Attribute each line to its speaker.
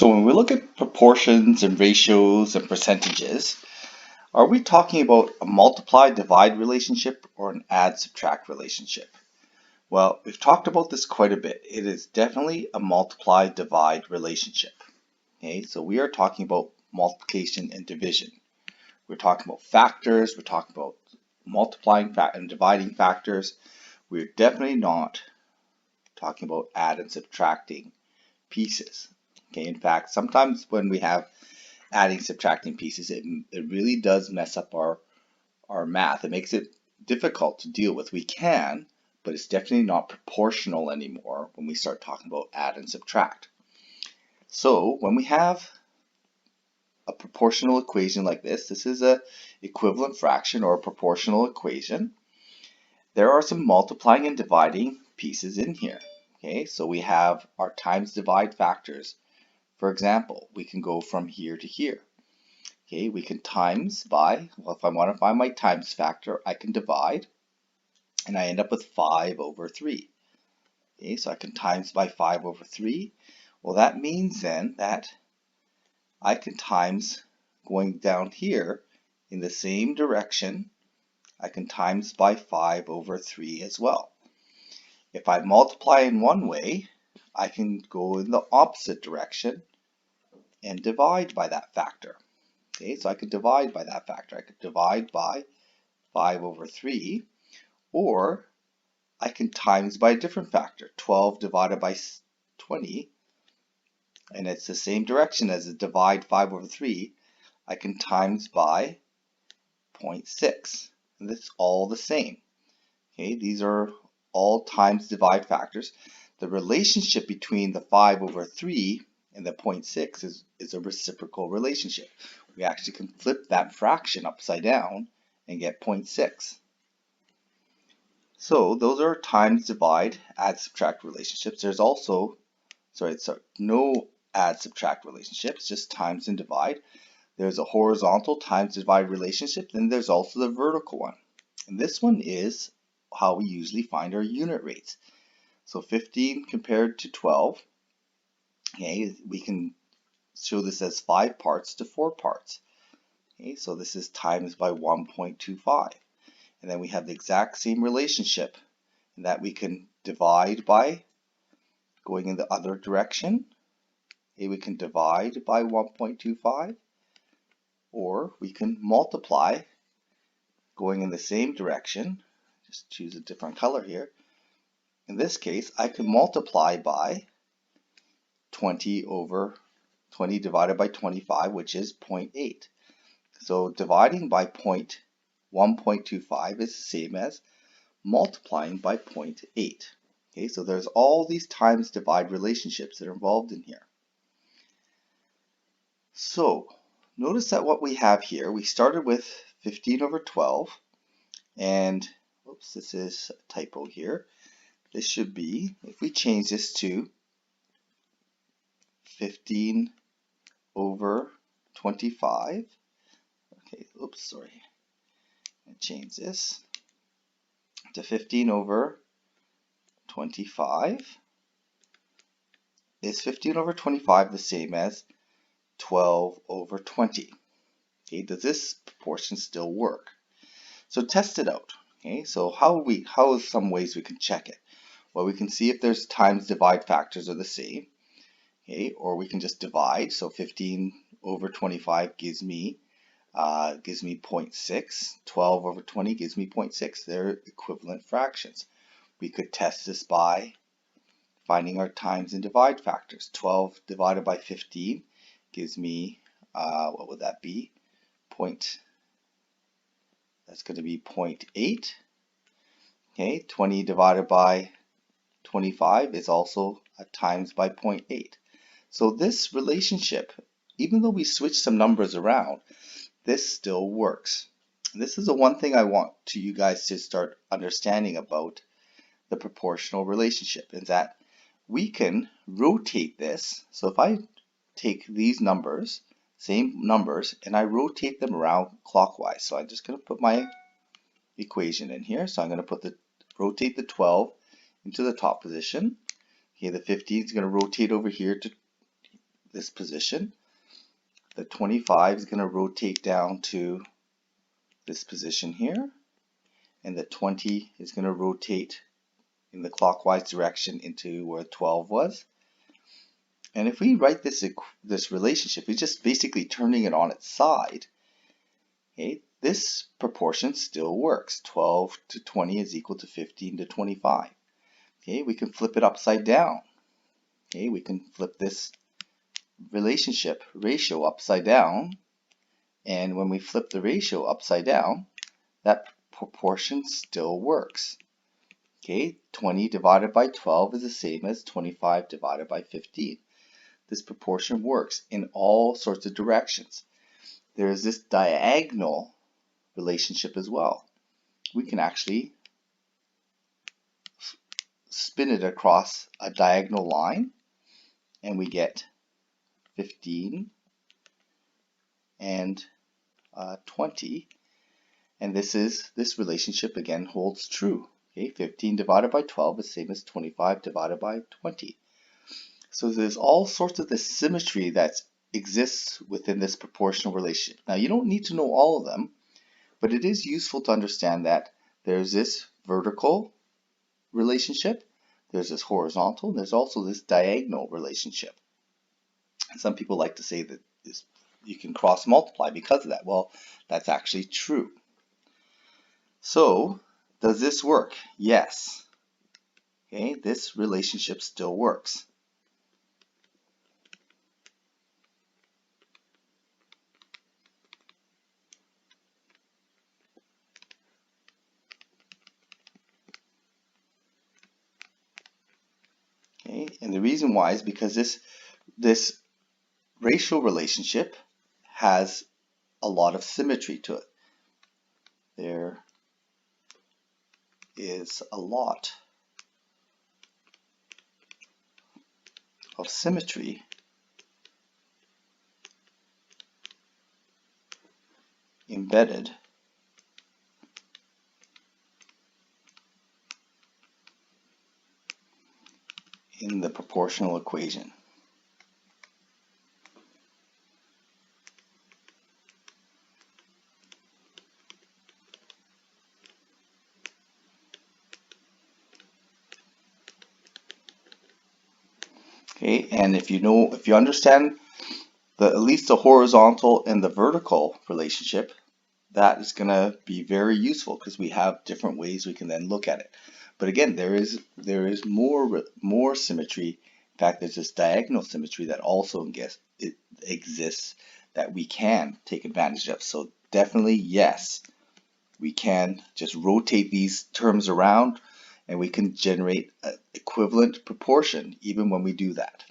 Speaker 1: So when we look at proportions and ratios and percentages, are we talking about a multiply-divide relationship or an add-subtract relationship? Well, we've talked about this quite a bit. It is definitely a multiply-divide relationship. Okay, so we are talking about multiplication and division. We're talking about factors, we're talking about multiplying and dividing factors. We're definitely not talking about add and subtracting pieces. Okay, in fact, sometimes when we have adding, subtracting pieces, it really does mess up our math. It makes it difficult to deal with. We can, but it's definitely not proportional anymore when we start talking about add and subtract. So when we have a proportional equation like this is a equivalent fraction or a proportional equation. There are some multiplying and dividing pieces in here. Okay, so we have our times divide factors. For example, we can go from here to here. Okay, we can times by, well, if I want to find my times factor, I can divide, and I end up with 5 over 3. Okay, so I can times by 5 over 3. Well, that means then that I can times going down here in the same direction, I can times by 5 over 3 as well. If I multiply in one way, I can go in the opposite direction and divide by that factor. Okay, so I could divide by that factor. I could divide by 5 over 3, or I can times by a different factor, 12 divided by 20, and it's the same direction as the divide 5 over 3, I can times by 0.6, and it's all the same. Okay, these are all times divide factors. The relationship between the 5 over 3 and the 0.6 is a reciprocal relationship. We actually can flip that fraction upside down and get 0.6. So those are times divide, add, subtract relationships. There's also, no add, subtract relationships, just times and divide. There's a horizontal times divide relationship, then there's also the vertical one. And this one is how we usually find our unit rates. So 15 compared to 12, okay, we can show this as 5 parts to 4 parts. Okay, so this is times by 1.25. And then we have the exact same relationship in that we can divide by going in the other direction. Okay, we can divide by 1.25, or we can multiply going in the same direction. Just choose a different color here. In this case, I can multiply by 20 divided by 25, which is 0.8. So dividing by 1.25 is the same as multiplying by 0.8. Okay, so there's all these times divide relationships that are involved in here. So notice that what we have here, we started with 15 over 12, and oops, this is a typo here. This should be, if we change this to 15 over 25, okay, oops, sorry, I change this to 15 over 25. Is 15 over 25 the same as 12 over 20? Okay, does this proportion still work? So test it out. Okay, so how are some ways we can check it? Well, we can see if there's times divide factors are the same. Okay, or we can just divide. So 15 over 25 gives me 0.6. 12 over 20 gives me 0.6. They're equivalent fractions. We could test this by finding our times and divide factors. 12 divided by 15 gives me, what would that be? That's going to be 0.8. Okay, 20 divided by 25 is also a times by 0.8. So this relationship, even though we switch some numbers around, this still works. This is the one thing I want you guys to start understanding about the proportional relationship, is that we can rotate this. So if I take these numbers, same numbers, and I rotate them around clockwise. So I'm just going to put my equation in here. So I'm going to rotate the 12 into the top position. Okay, the 15 is going to rotate over here to this position. The 25 is going to rotate down to this position here, and the 20 is going to rotate in the clockwise direction into where 12 was. And if we write this relationship, we're just basically turning it on its side. Okay, this proportion still works. 12 to 20 is equal to 15 to 25. Okay, we can flip it upside down. Okay, we can flip this ratio upside down, and when we flip the ratio upside down, that proportion still works. Okay, 20 divided by 12 is the same as 25 divided by 15. This proportion works in all sorts of directions. There is this diagonal relationship as well. We can actually spin it across a diagonal line, and we get 15 and 20, and this relationship again holds true. Okay, 15 divided by 12 is the same as 25 divided by 20. So there's all sorts of this symmetry that exists within this proportional relationship. Now you don't need to know all of them, but it is useful to understand that there's this vertical relationship, there's this horizontal, and there's also this diagonal relationship. Some people like to say that you can cross multiply because of that. Well, that's actually true. So, does this work? Yes. Okay, this relationship still works. Okay, and the reason why is because this ratio relationship has a lot of symmetry to it. There is a lot of symmetry embedded in the proportional equation. Okay, and if you understand at least the horizontal and the vertical relationship, that is going to be very useful because we have different ways we can then look at it. But again, there is more symmetry. In fact, there's this diagonal symmetry that also exists that we can take advantage of. So definitely yes, we can just rotate these terms around and we can generate an equivalent proportion even when we do that.